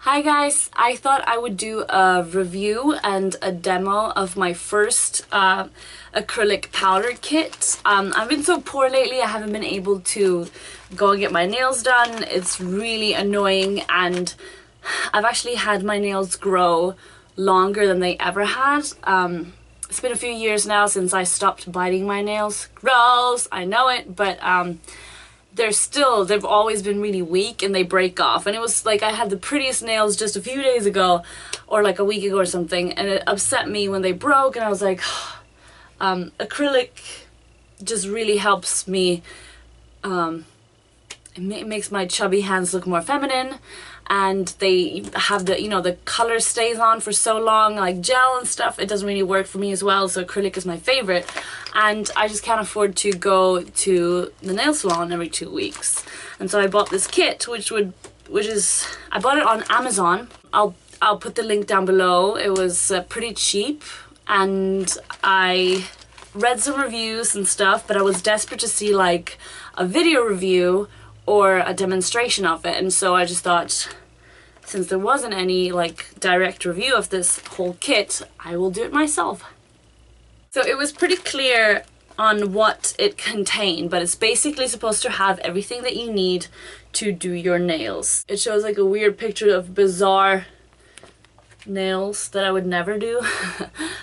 Hi guys, I thought I would do a review and a demo of my first acrylic powder kit. I've been so poor lately, I haven't been able to go and get my nails done. It's really annoying, and I've actually had my nails grow longer than they ever had. It's been a few years now since I stopped biting my nails. Gross, I know it, but they've always been really weak and they break off. And it was like I had the prettiest nails just a few days ago or like a week ago or something, and it upset me when they broke, and I was like, acrylic just really helps me. It makes my chubby hands look more feminine, and they have the, the color stays on for so long, like gel and stuff. It doesn't really work for me as well, so acrylic is my favorite, and I just can't afford to go to the nail salon every 2 weeks. And so I bought this kit, I bought it on Amazon. I'll put the link down below. It was pretty cheap, and I read some reviews and stuff, but I was desperate to see like a video review or a demonstration of it, and so I just thought, since there wasn't any like direct review of this whole kit, I will do it myself. So it was pretty clear on what it contained, but it's basically supposed to have everything that you need to do your nails. It shows like a weird picture of bizarre nails that I would never do.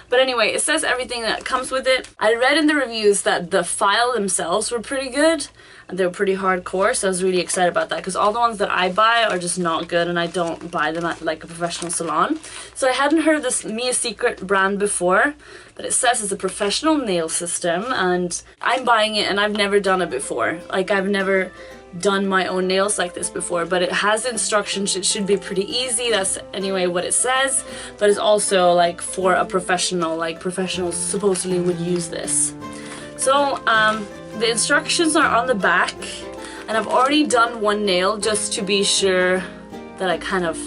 But anyway, it says everything that comes with it. I read in the reviews that the file themselves were pretty good and they were pretty hardcore, so I was really excited about that, because all the ones that I buy are just not good, and I don't buy them at like a professional salon. So I hadn't heard of this Mia Secret brand before, but it says it's a professional nail system, and I'm buying it and I've never done it before. Like, I've never done my own nails like this before, but it has instructions. It should be pretty easy. That's anyway what it says, but it's also like for a professional, like professionals supposedly would use this. So the instructions are on the back, and I've already done one nail just to be sure that I kind of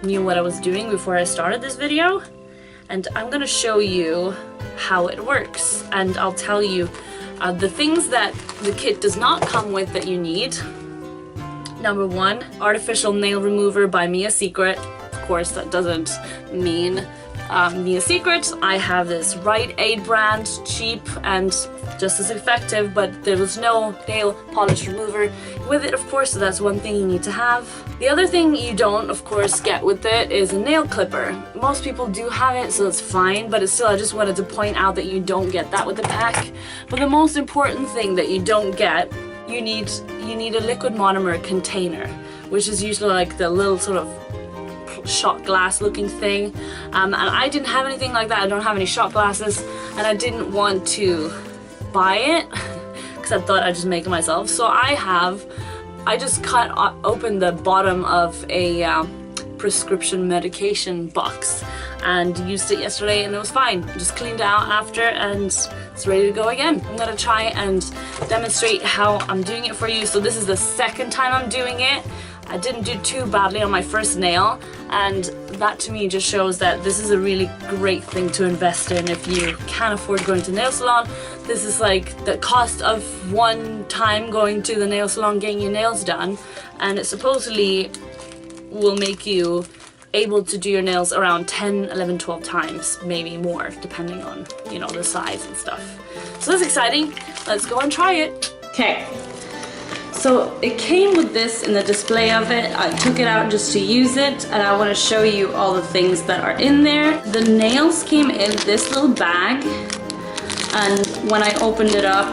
knew what I was doing before I started this video, and I'm gonna show you how it works, and I'll tell you the things that the kit does not come with that you need. Number one, artificial nail remover by Mia Secret. Of course, that doesn't mean Mia Secret. I have this Rite Aid brand, cheap and just as effective, but there was no nail polish remover with it, of course, so that's one thing you need to have. The other thing you don't, of course, get with it is a nail clipper. Most people do have it, so it's fine, but it's still, I just wanted to point out that you don't get that with the pack. But the most important thing that you don't get, you need a liquid monomer container, which is usually like the little sort of shot glass looking thing, and I didn't have anything like that. I don't have any shot glasses, and I didn't want to buy it because I thought I'd just make it myself. So I just cut open the bottom of a prescription medication box and used it yesterday, and it was fine. Just cleaned it out after, and it's ready to go again. I'm gonna try and demonstrate how I'm doing it for you. So this is the second time I'm doing it. I didn't do too badly on my first nail, and that to me just shows that this is a really great thing to invest in if you can't afford going to the nail salon. This is like the cost of one time going to the nail salon getting your nails done, and it supposedly will make you able to do your nails around 10, 11, 12 times, maybe more, depending on, the size and stuff. So that's exciting. Let's go and try it. Okay. So it came with this in the display of it. I took it out just to use it, and I want to show you all the things that are in there. The nails came in this little bag, and when I opened it up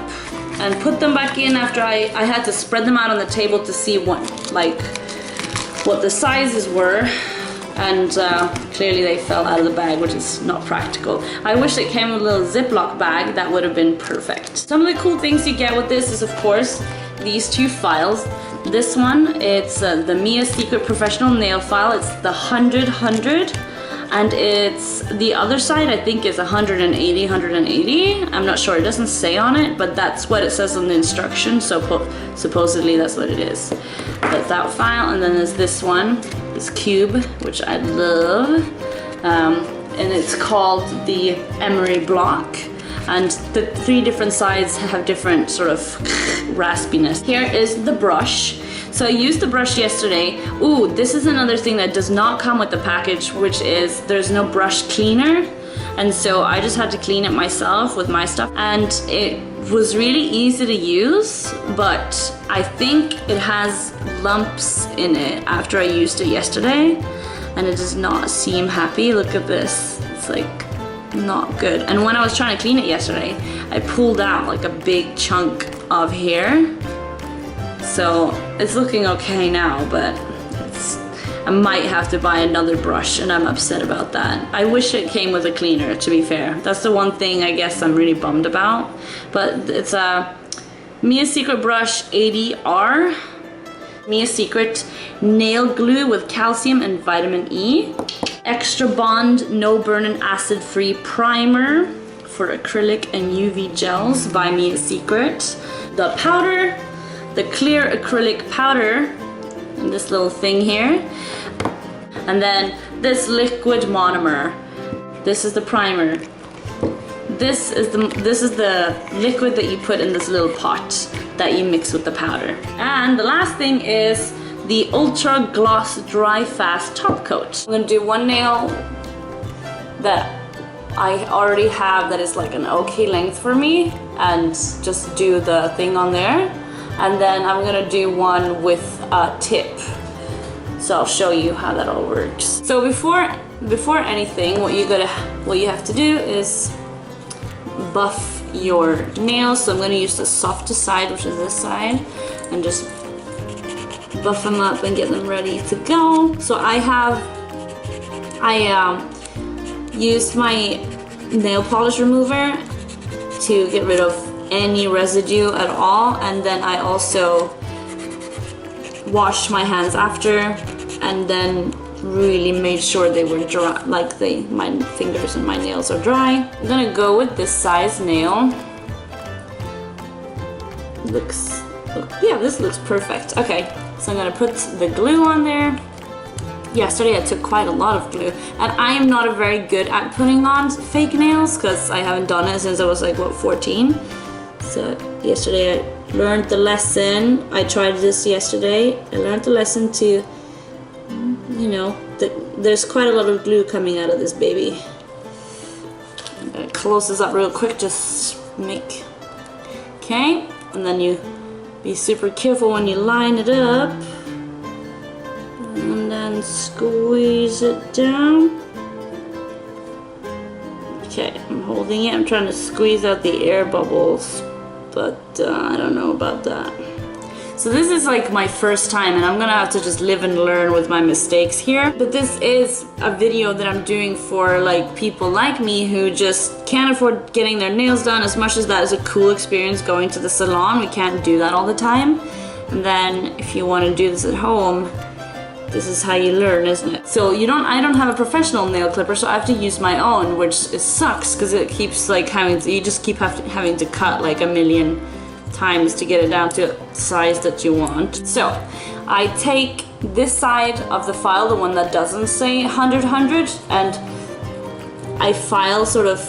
and put them back in after I had to spread them out on the table to see what the sizes were, and clearly they fell out of the bag, which is not practical. I wish it came with a little Ziploc bag. That would have been perfect. Some of the cool things you get with this is, of course, these two files. This one, it's the Mia Secret Professional Nail File. It's the 100, and it's the other side, I think, is 180. I'm not sure, it doesn't say on it, but that's what it says on the instructions, so supposedly that's what it is. That's that file, and then there's this one, this cube, which I love, and it's called the Emery Block. And the three different sides have different sort of raspiness. Here is the brush. So I used the brush yesterday. Ooh, this is another thing that does not come with the package, which is there's no brush cleaner. And so I just had to clean it myself with my stuff. And it was really easy to use, but I think it has lumps in it after I used it yesterday. And it does not seem happy. Look at this. It's like not good. And when I was trying to clean it yesterday, I pulled out like a big chunk of hair. So it's looking okay now, but I might have to buy another brush, and I'm upset about that. I wish it came with a cleaner, to be fair. That's the one thing I guess I'm really bummed about. But it's a Mia Secret Brush 80R. Mia Secret nail glue with calcium and vitamin E. Extra Bond no burn-in acid-free primer for acrylic and UV gels by Mia Secret. The powder, the clear acrylic powder in this little thing here. And then this liquid monomer. This is the primer. This is the liquid that you put in this little pot that you mix with the powder. And the last thing is the Ultra Gloss Dry Fast Top Coat. I'm gonna do one nail that I already have that is like an okay length for me, and just do the thing on there. And then I'm gonna do one with a tip. So I'll show you how that all works. So before anything, what you have to do is buff your nails. So I'm gonna use the softest side, which is this side, and just buff them up and get them ready to go. So I used my nail polish remover to get rid of any residue at all, and then I also washed my hands after, and then really made sure they were dry, like my fingers and my nails are dry. I'm gonna go with this size nail. Yeah, this looks perfect. Okay, so I'm gonna put the glue on there. Yesterday I took quite a lot of glue, and I am not very good at putting on fake nails because I haven't done it since I was like, what, 14? So yesterday I learned the lesson. I tried this yesterday. I learned the lesson to, you know, there's quite a lot of glue coming out of this baby. I'm gonna close this up real quick, just make, okay? And then you be super careful when you line it up. And then squeeze it down. Okay, I'm holding it. I'm trying to squeeze out the air bubbles, but I don't know about that. So this is like my first time, and I'm gonna have to just live and learn with my mistakes here. But this is a video that I'm doing for like people like me who just can't afford getting their nails done. As much as that is a cool experience going to the salon, we can't do that all the time. And then if you want to do this at home, this is how you learn, isn't it? So I don't have a professional nail clipper, so I have to use my own, which sucks because it keeps like you just keep having to cut like a million times to get it down to a size that you want. So I take this side of the file, the one that doesn't say 100, and I file sort of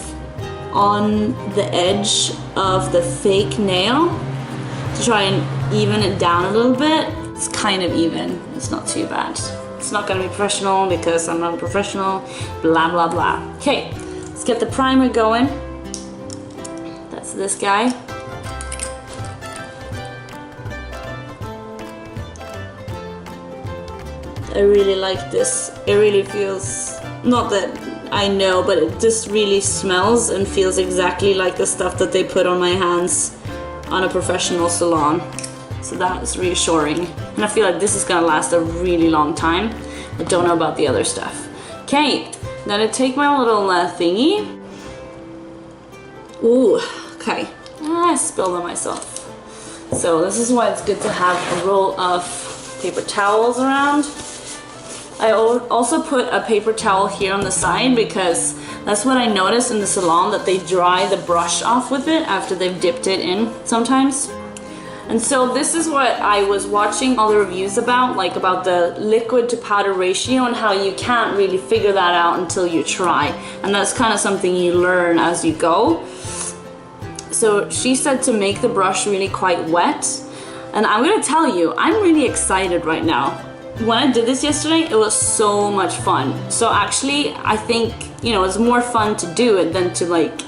on the edge of the fake nail to try and even it down a little bit. It's kind of even, it's not too bad. It's not gonna be professional because I'm not a professional, blah blah blah. Okay, let's get the primer going. That's this guy. I really like this. It really feels, not that I know, but it just really smells and feels exactly like the stuff that they put on my hands on a professional salon. So that is reassuring. And I feel like this is gonna last a really long time. I don't know about the other stuff. Okay, I'm gonna take my little thingy. Ooh, okay. I spilled on myself. So this is why it's good to have a roll of paper towels around. I also put a paper towel here on the side because that's what I noticed in the salon, that they dry the brush off with it after they've dipped it in sometimes. And so this is what I was watching all the reviews about, like about the liquid to powder ratio and how you can't really figure that out until you try. And that's kind of something you learn as you go. So she said to make the brush really quite wet And I'm gonna tell you, I'm really excited right now. When I did this yesterday, it was so much fun. So actually, I think, you know, it's more fun to do it than to like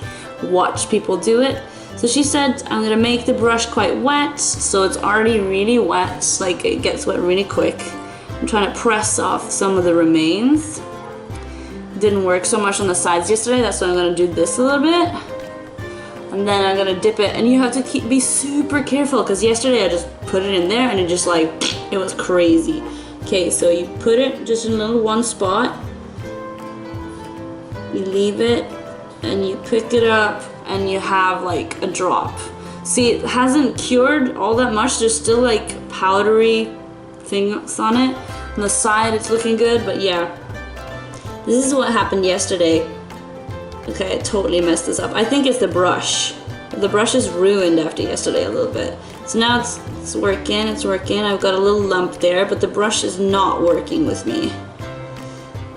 watch people do it. So she said, I'm gonna make the brush quite wet, so it's already really wet, like it gets wet really quick. I'm trying to press off some of the remains. Didn't work so much on the sides yesterday, that's why I'm gonna do this a little bit. And then I'm gonna dip it, and you have to be super careful, because yesterday I just put it in there and it just like, it was crazy. Okay, so you put it just in a little one spot, you leave it, and you pick it up, and you have like a drop. See, it hasn't cured all that much, there's still like powdery things on it. On the side it's looking good, but yeah. This is what happened yesterday. Okay, I totally messed this up. I think it's the brush. The brush is ruined after yesterday a little bit. So now it's working, it's working. I've got a little lump there, but the brush is not working with me.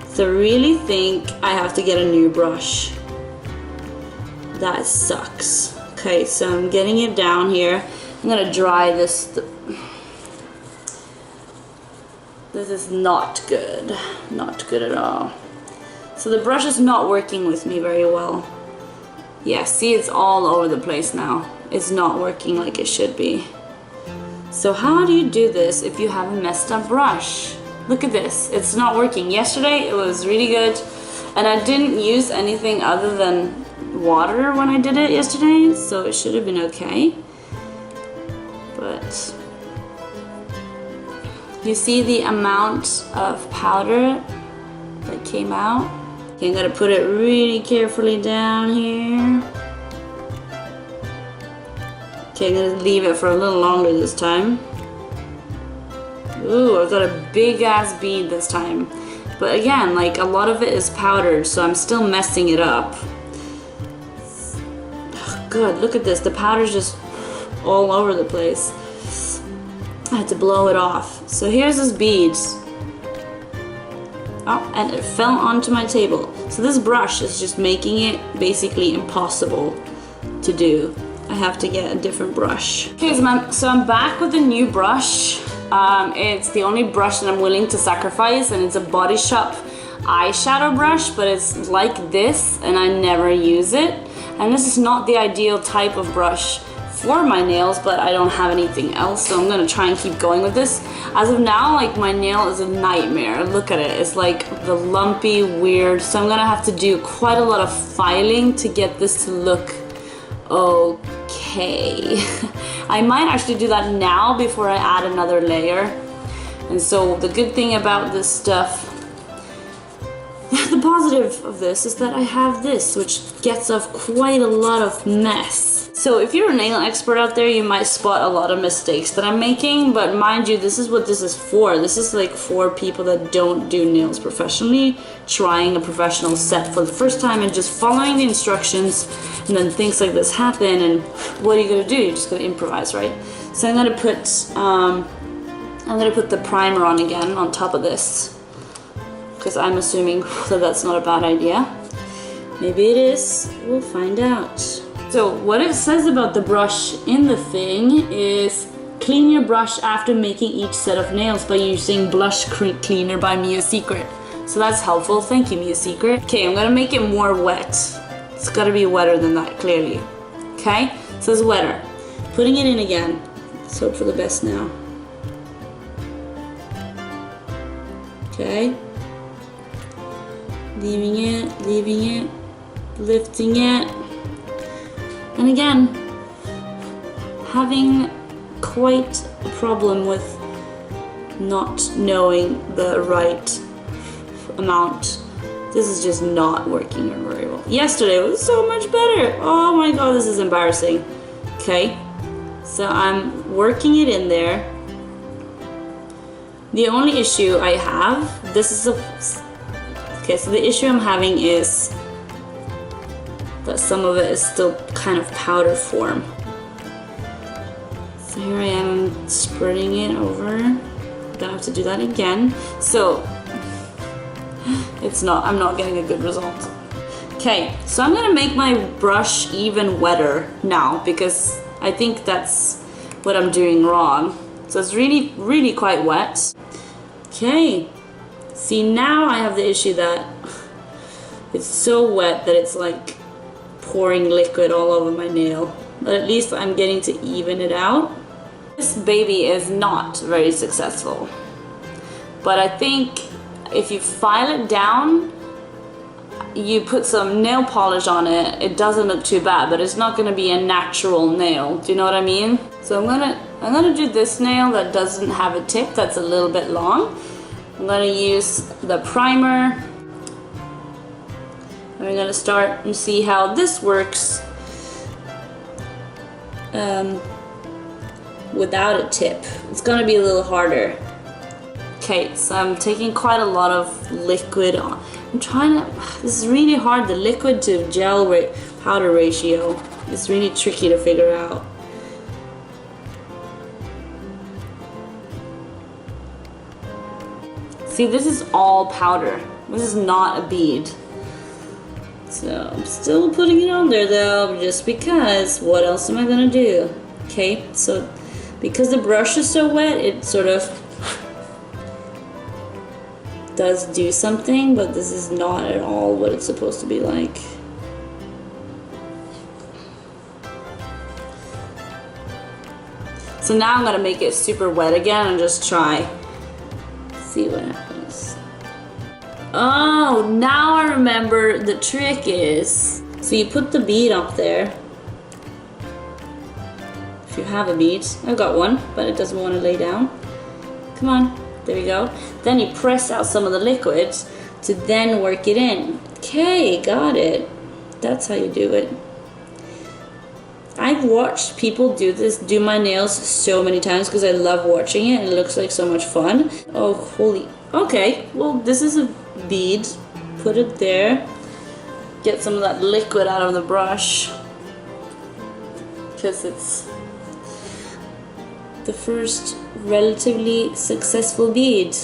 So I really think I have to get a new brush. That sucks. Okay, so I'm getting it down here. I'm gonna dry this. This is not good. Not good at all. So the brush is not working with me very well. Yeah, see, it's all over the place now. It's not working like it should be. So how do you do this if you have a messed up brush? Look at this, it's not working. Yesterday it was really good, and I didn't use anything other than water when I did it yesterday, so it should have been okay. But you see the amount of powder that came out? Okay, I'm gonna put it really carefully down here. Okay, I'm gonna leave it for a little longer this time. Ooh, I've got a big ass bead this time. But again, like a lot of it is powdered, so I'm still messing it up. Good, look at this, the powder's just all over the place. I had to blow it off. So here's this bead. Oh, and it fell onto my table. So this brush is just making it basically impossible to do. I have to get a different brush. Okay, so I'm back with a new brush. It's the only brush that I'm willing to sacrifice, and it's a Body Shop eyeshadow brush, but it's like this, and I never use it. And this is not the ideal type of brush for my nails, but I don't have anything else, so I'm gonna try and keep going with this. As of now, like my nail is a nightmare. Look at it, it's like the lumpy, weird, so I'm gonna have to do quite a lot of filing to get this to look okay. I might actually do that now before I add another layer. And so the good thing about this stuff, the positive of this is that I have this, which gets off quite a lot of mess. So if you're a nail expert out there, you might spot a lot of mistakes that I'm making, but mind you, this is what this is for. This is like for people that don't do nails professionally, trying a professional set for the first time and just following the instructions, and then things like this happen, and what are you gonna do? You're just gonna improvise, right? So I'm gonna put the primer on again on top of this, because I'm assuming that that's not a bad idea. Maybe it is, we'll find out. So what it says about the brush in the thing is clean your brush after making each set of nails by using blush cleaner by Mia Secret. So that's helpful, thank you Mia Secret. Okay, I'm gonna make it more wet. It's gotta be wetter than that, clearly. Okay, so it's wetter. Putting it in again. Let's hope for the best now. Okay. Leaving it, lifting it. And again, having quite a problem with not knowing the right amount. This is just not working very well. Yesterday was so much better. Oh my god, this is embarrassing. Okay, so I'm working it in there. The only issue I have, okay, so the issue I'm having is that some of it is still kind of powder form. So here I am spreading it over. Gonna have to do that again. So I'm not getting a good result. Okay, so I'm gonna make my brush even wetter now, because I think that's what I'm doing wrong. So it's really, really quite wet. Okay. See, now I have the issue that it's so wet that it's like pouring liquid all over my nail. But at least I'm getting to even it out. This baby is not very successful. But I think if you file it down, you put some nail polish on it, it doesn't look too bad, but it's not gonna be a natural nail. Do you know what I mean? So I'm gonna do this nail that doesn't have a tip, that's a little bit long. I'm gonna use the primer. And we're gonna start and see how this works without a tip. It's gonna be a little harder. Okay, so I'm taking quite a lot of liquid on. I'm trying to, this is really hard, the liquid to gel powder ratio. It's really tricky to figure out. See, this is all powder. This is not a bead. So I'm still putting it on there though, just because, what else am I gonna do? Okay, so because the brush is so wet, it sort of does do something, but this is not at all what it's supposed to be like. So now I'm gonna make it super wet again and just try. See what happens. Oh, now I remember the trick is, so you put the bead up there. If you have a bead, I've got one, but it doesn't want to lay down. Come on. There we go. Then you press out some of the liquid to then work it in. Okay, got it. That's how you do it. I've watched people do my nails so many times because I love watching it and it looks like so much fun. Oh, holy. Okay, well, this is a bead. Put it there. Get some of that liquid out of the brush because it's the first relatively successful bead.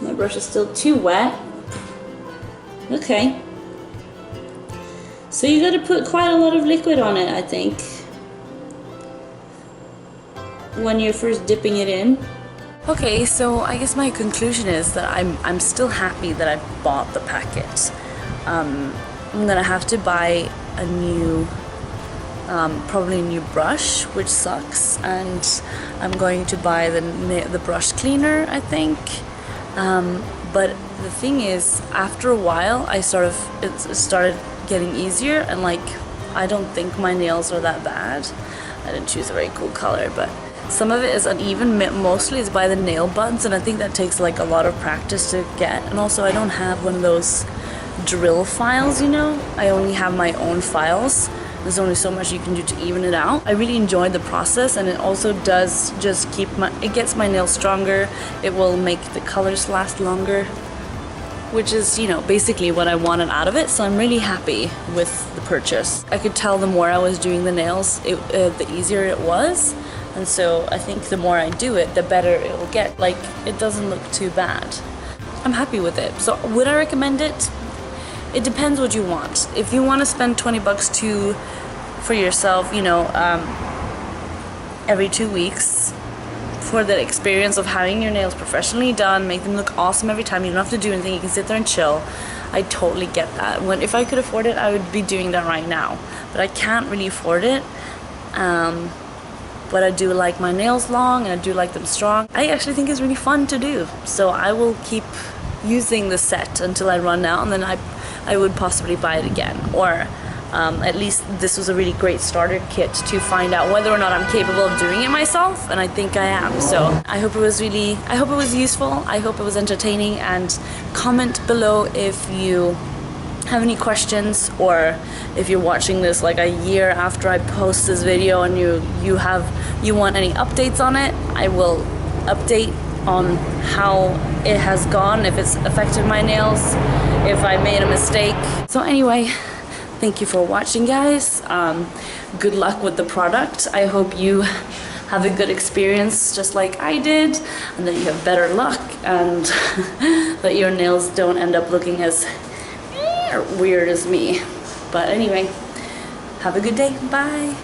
My brush is still too wet. Okay. So you gotta put quite a lot of liquid on it, I think, when you're first dipping it in. Okay, so I guess my conclusion is that I'm still happy that I bought the packet. I'm gonna have to buy a new probably a new brush, which sucks, and I'm going to buy the brush cleaner, I think. But the thing is, after a while, it started getting easier, and like, I don't think my nails are that bad. I didn't choose a very cool color, but some of it is uneven. Mostly it's by the nail buds, and I think that takes like a lot of practice to get. And also, I don't have one of those drill files, you know. I only have my own files. There's only so much you can do to even it out. I really enjoyed the process, and it also does just it gets my nails stronger. It will make the colors last longer, which is, you know, basically what I wanted out of it. So I'm really happy with the purchase. I could tell the more I was doing the nails, the easier it was. And so I think the more I do it, the better it will get. Like, it doesn't look too bad. I'm happy with it. So would I recommend it? It depends what you want. If you want to spend 20 bucks for yourself, you know, every 2 weeks for the experience of having your nails professionally done, make them look awesome every time, you don't have to do anything, you can sit there and chill, I totally get that. If I could afford it, I would be doing that right now. But I can't really afford it. But I do like my nails long, and I do like them strong. I actually think it's really fun to do. So I will keep using the set until I run out, and then I would possibly buy it again. Or at least this was a really great starter kit to find out whether or not I'm capable of doing it myself, and I think I am. So I hope it was useful, I hope it was entertaining, and comment below if you have any questions, or if you're watching this like a year after I post this video and you want any updates on it. I will update on how it has gone, if it's affected my nails, if I made a mistake. So anyway, thank you for watching, guys. Good luck with the product. I hope you have a good experience just like I did, and that you have better luck, and that your nails don't end up looking as weird as me. But anyway, have a good day. Bye.